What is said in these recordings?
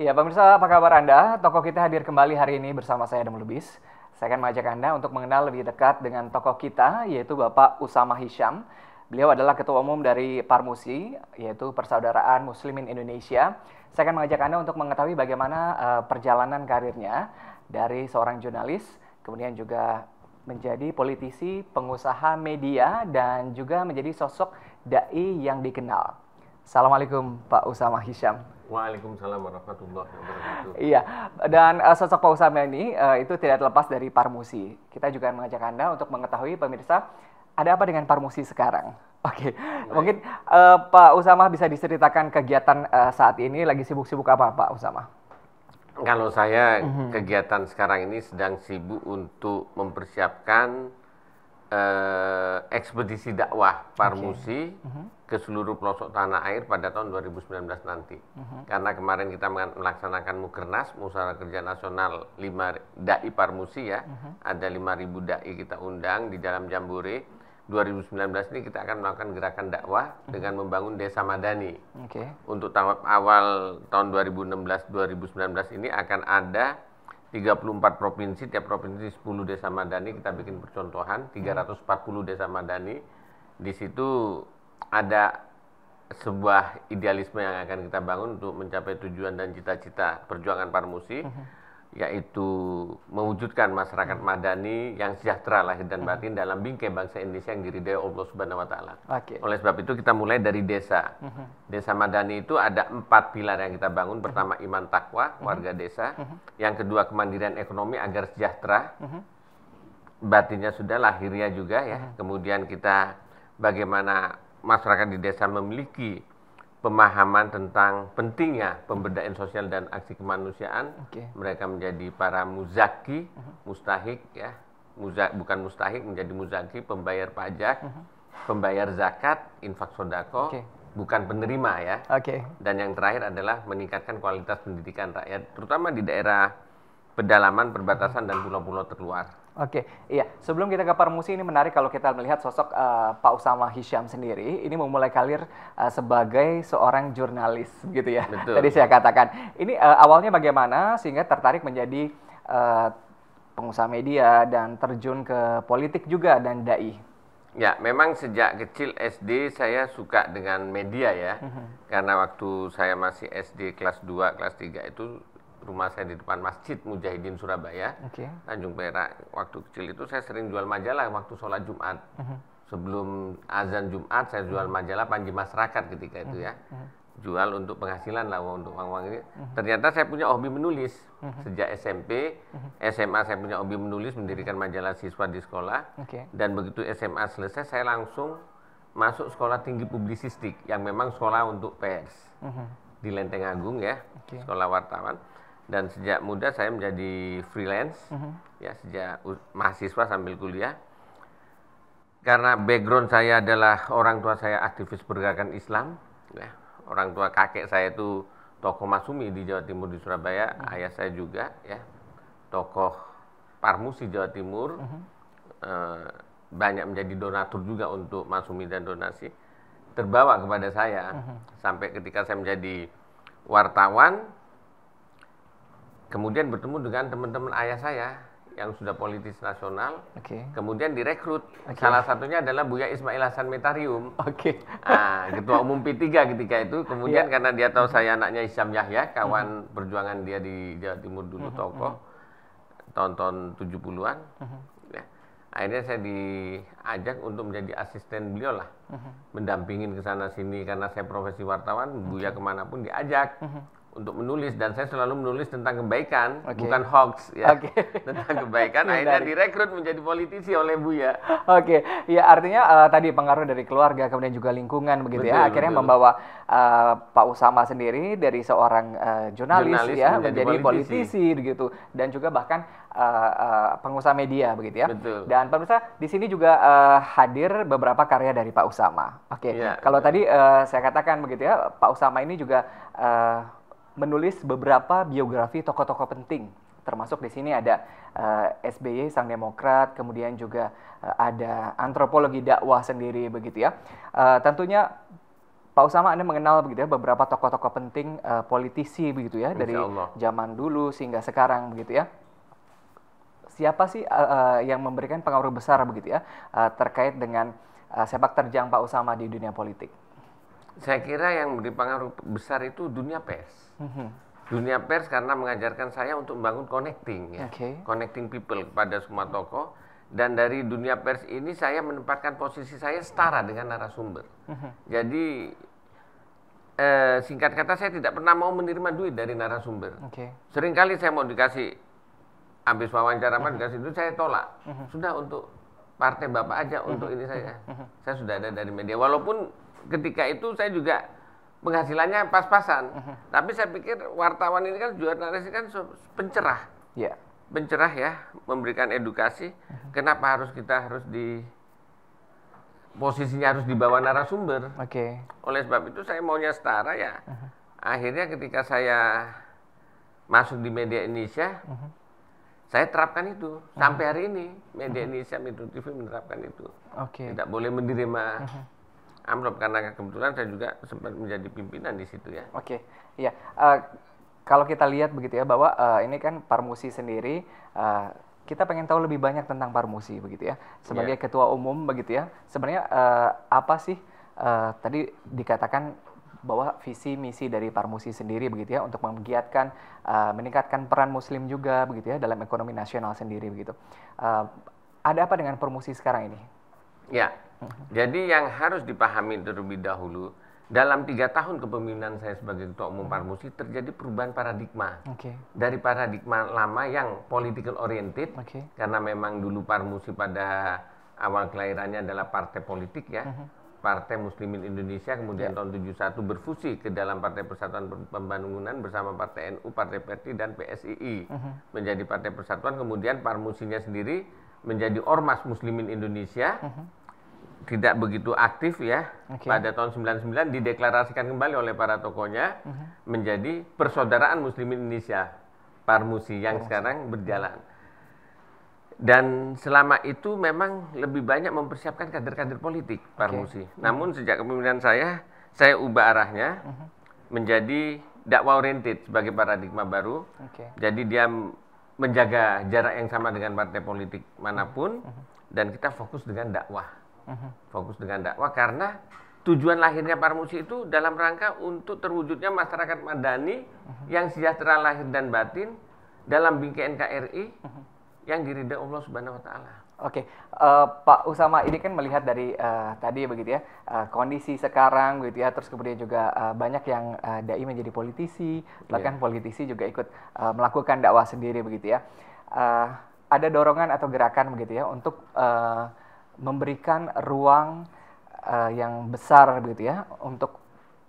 Ya, pemirsa, apa kabar Anda? Tokoh kita hadir kembali hari ini bersama saya, Adam Lubis. Saya akan mengajak Anda untuk mengenal lebih dekat dengan tokoh kita, yaitu Bapak Usama Hisyam. Beliau adalah Ketua Umum dari Parmusi, yaitu Persaudaraan Muslimin Indonesia. Saya akan mengajak Anda untuk mengetahui bagaimana perjalanan karirnya dari seorang jurnalis, kemudian juga menjadi politisi, pengusaha media, dan juga menjadi sosok dai yang dikenal. Assalamualaikum Pak Usama Hisyam. Waalaikumsalam warahmatullahi wabarakatuh. Iya, dan sosok Pak Usama ini itu tidak terlepas dari Parmusi. Kita juga mengajak Anda untuk mengetahui pemirsa, ada apa dengan Parmusi sekarang? Oke, mungkin Pak Usama bisa diceritakan kegiatan saat ini lagi sibuk-sibuk apa Pak Usama? Kalau saya kegiatan sekarang ini sedang sibuk untuk mempersiapkan ekspedisi dakwah Parmusi ke seluruh pelosok tanah air pada tahun 2019 nanti. Karena kemarin kita melaksanakan Mukernas, Musyawarah Kerja Nasional 5 Dai Parmusi ya. Ada 5.000 dai kita undang di dalam Jambore. 2019 ini kita akan melakukan gerakan dakwah dengan membangun desa madani. Untuk tahap awal tahun 2016-2019 ini akan ada 34 provinsi, tiap provinsi 10 desa madani, kita bikin percontohan, 340 desa madani. Di situ ada sebuah idealisme yang akan kita bangun untuk mencapai tujuan dan cita-cita perjuangan Parmusi, yaitu mewujudkan masyarakat madani yang sejahtera lahir dan batin dalam bingkai bangsa Indonesia yang diridhai Allah Subhanahu wa Ta'ala. Oleh sebab itu kita mulai dari desa. Desa madani itu ada 4 pilar yang kita bangun. Pertama, iman takwa warga desa. Yang kedua, kemandirian ekonomi agar sejahtera. Batinnya sudah, lahirnya juga ya. Kemudian kita bagaimana masyarakat di desa memiliki pemahaman tentang pentingnya pemberdayaan sosial dan aksi kemanusiaan. Mereka menjadi para muzaki, mustahik ya, bukan mustahik, menjadi muzaki, pembayar pajak, pembayar zakat, infak sodako, bukan penerima ya. Dan yang terakhir adalah meningkatkan kualitas pendidikan rakyat, terutama di daerah pedalaman, perbatasan dan pulau-pulau terluar. Iya. Sebelum kita ke Parmusi, ini menarik kalau kita melihat sosok Pak Usama Hisyam sendiri. Ini memulai karir sebagai seorang jurnalis, gitu ya. Betul. Tadi saya katakan. Ini awalnya bagaimana sehingga tertarik menjadi pengusaha media dan terjun ke politik juga dan dai? Ya, memang sejak kecil SD saya suka dengan media ya. Karena waktu saya masih SD kelas 2, kelas 3 itu rumah saya di depan Masjid Mujahidin Surabaya, Tanjung Perak. Waktu kecil itu saya sering jual majalah waktu sholat Jumat. Sebelum azan Jumat saya jual majalah Panji Masyarakat ketika itu ya. Jual untuk penghasilan lah, untuk uang-uang ini. Ternyata saya punya hobi menulis. Sejak SMP, SMA saya punya hobi menulis, mendirikan majalah siswa di sekolah. Dan begitu SMA selesai saya langsung masuk sekolah tinggi publisistik yang memang sekolah untuk pers. Di Lenteng Agung ya, sekolah wartawan. Dan sejak muda saya menjadi freelance, ya sejak mahasiswa sambil kuliah. Karena background saya adalah orang tua saya aktivis pergerakan Islam, ya. Orang tua kakek saya itu tokoh Masumi di Jawa Timur di Surabaya, ayah saya juga ya tokoh Parmusi Jawa Timur, banyak menjadi donatur juga untuk Masumi dan donasi. Terbawa kepada saya sampai ketika saya menjadi wartawan. Kemudian bertemu dengan teman-teman ayah saya yang sudah politis nasional, kemudian direkrut. Salah satunya adalah Buya Ismail Hasan Metarium, Ketua Umum P3 ketika itu. Kemudian karena dia tahu saya anaknya Hisyam Yahya, kawan perjuangan dia di Jawa Timur dulu, tokoh tahun-tahun 70-an. Ya. Akhirnya saya diajak untuk menjadi asisten beliau lah, mendampingin ke sana sini karena saya profesi wartawan. Buya kemanapun diajak untuk menulis, dan saya selalu menulis tentang kebaikan, bukan hoax ya. Tentang kebaikan. Akhirnya direkrut menjadi politisi oleh Buya. Ya artinya tadi pengaruh dari keluarga, kemudian juga lingkungan begitu ya. Akhirnya membawa Pak Usama sendiri dari seorang jurnalis ya menjadi politisi begitu, dan juga bahkan pengusaha media begitu ya. Dan pemirsa di sini juga hadir beberapa karya dari Pak Usama. Kalau tadi saya katakan begitu ya, Pak Usama ini juga menulis beberapa biografi tokoh-tokoh penting, termasuk di sini ada SBY Sang Demokrat, kemudian juga ada antropologi dakwah sendiri begitu ya. Tentunya Pak Usama, Anda mengenal begitu ya beberapa tokoh-tokoh penting politisi begitu ya dari zaman dulu sehingga sekarang begitu ya. Siapa sih yang memberikan pengaruh besar begitu ya terkait dengan sepak terjang Pak Usama di dunia politik? Saya kira yang memberi pengaruh besar itu dunia pers. Dunia pers karena mengajarkan saya untuk membangun connecting ya, connecting people kepada semua tokoh. Dan dari dunia pers ini saya menempatkan posisi saya setara dengan narasumber. Jadi singkat kata saya tidak pernah mau menerima duit dari narasumber. Seringkali saya mau dikasih, habis wawancara dikasih duit saya tolak. Sudah untuk partai Bapak aja, untuk ini saya sudah ada dari media. Walaupun ketika itu saya juga penghasilannya pas-pasan. Tapi saya pikir wartawan ini kan, jurnalis ini kan pencerah. Pencerah ya, memberikan edukasi. Kenapa kita harus posisinya harus di bawah narasumber. Oleh sebab itu saya maunya setara ya. Akhirnya ketika saya masuk di media Indonesia, saya terapkan itu. Sampai hari ini media Indonesia, Metro TV menerapkan itu. Tidak boleh menerima amplop, karena kebetulan saya juga sempat menjadi pimpinan di situ ya. Iya. Kalau kita lihat begitu ya bahwa ini kan Parmusi sendiri, kita pengen tahu lebih banyak tentang Parmusi begitu ya. Sebagai ketua umum begitu ya, sebenarnya apa sih tadi dikatakan bahwa visi misi dari Parmusi sendiri begitu ya untuk menggiatkan, meningkatkan peran Muslim juga begitu ya dalam ekonomi nasional sendiri begitu. Ada apa dengan Parmusi sekarang ini? Ya, jadi yang harus dipahami terlebih dahulu, dalam 3 tahun kepemimpinan saya sebagai Ketua Umum Parmusi terjadi perubahan paradigma. Dari paradigma lama yang political oriented, karena memang dulu Parmusi pada awal kelahirannya adalah partai politik ya, Partai Muslimin Indonesia, kemudian tahun 71 berfusi ke dalam Partai Persatuan Pembangunan bersama Partai NU, Partai Perti, dan PSII menjadi Partai Persatuan. Kemudian Parmusinya sendiri menjadi Ormas Muslimin Indonesia, tidak begitu aktif ya. Pada tahun 99 dideklarasikan kembali oleh para tokohnya menjadi Persaudaraan Muslimin Indonesia, Parmusi, yang sekarang berjalan. Dan selama itu memang lebih banyak mempersiapkan kader-kader politik Parmusi. Namun sejak kepemimpinan saya ubah arahnya menjadi dakwah oriented sebagai paradigma baru. Jadi dia menjaga jarak yang sama dengan partai politik manapun, dan kita fokus dengan dakwah. Fokus dengan dakwah karena tujuan lahirnya Parmusi itu dalam rangka untuk terwujudnya masyarakat madani yang sejahtera lahir dan batin dalam bingkai NKRI yang diridhai Allah Subhanahu wa taala. Pak Usama, ini kan melihat dari tadi begitu ya, kondisi sekarang begitu ya, terus kemudian juga banyak yang dai menjadi politisi, bahkan politisi juga ikut melakukan dakwah sendiri begitu ya. Ada dorongan atau gerakan begitu ya untuk memberikan ruang yang besar begitu ya untuk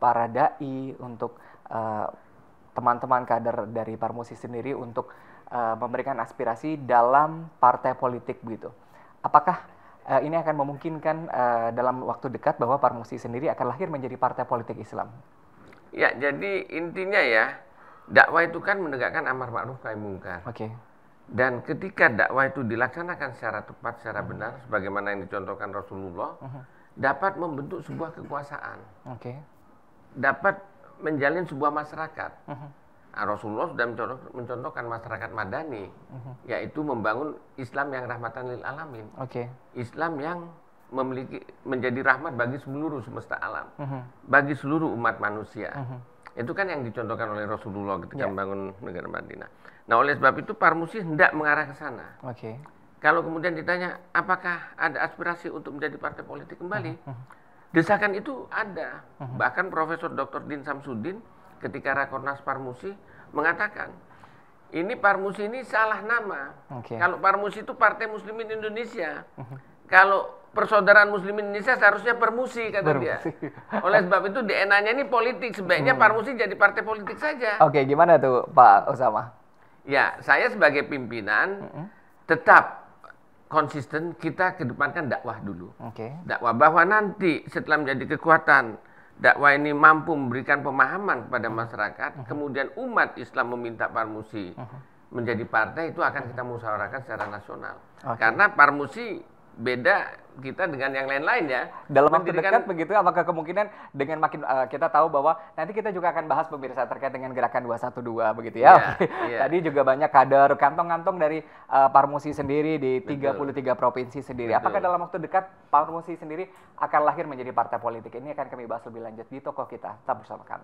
para dai, untuk teman-teman kader dari Parmusi sendiri untuk memberikan aspirasi dalam partai politik begitu. Apakah ini akan memungkinkan dalam waktu dekat bahwa Parmusi sendiri akan lahir menjadi partai politik Islam? Ya, jadi intinya ya, dakwah itu kan menegakkan amar ma'ruf nahi mungkar. Dan ketika dakwah itu dilaksanakan secara tepat, secara benar, sebagaimana yang dicontohkan Rasulullah, dapat membentuk sebuah kekuasaan, dapat menjalin sebuah masyarakat. Rasulullah sudah mencontohkan masyarakat madani, yaitu membangun Islam yang rahmatan lil alamin, Islam yang menjadi rahmat bagi seluruh semesta alam, bagi seluruh umat manusia. Itu kan yang dicontohkan oleh Rasulullah ketika membangun negara Madinah. Nah, oleh sebab itu Parmusi hendak mengarah ke sana. Kalau kemudian ditanya, apakah ada aspirasi untuk menjadi partai politik kembali? Desakan itu ada. Bahkan Profesor Dr. Din Samsudin ketika Rakornas Parmusi mengatakan, ini Parmusi ini salah nama. Kalau Parmusi itu Partai Muslimin Indonesia. Kalau Persaudaraan Muslimin Indonesia seharusnya Permusi, kata dia. Oleh sebab itu DNA-nya ini politik, sebaiknya Parmusi jadi partai politik saja. Gimana tuh Pak Usama? Ya, saya sebagai pimpinan tetap konsisten, kita kedepankan dakwah dulu. Dakwah bahwa nanti setelah menjadi kekuatan, dakwah ini mampu memberikan pemahaman kepada masyarakat, kemudian umat Islam meminta Parmusi menjadi partai, itu akan kita musyawarahkan secara nasional. Karena Parmusi beda kita dengan yang lain-lain ya. Dalam waktu dekat begitu, apakah kemungkinan dengan makin kita tahu bahwa nanti kita juga akan bahas pemirsa terkait dengan gerakan 212 begitu ya. Tadi juga banyak kader kantong-kantong dari Parmusi sendiri di 33 provinsi sendiri. Apakah dalam waktu dekat Parmusi sendiri akan lahir menjadi partai politik? Ini akan kami bahas lebih lanjut di Tokoh Kita. Tetap bersama kami.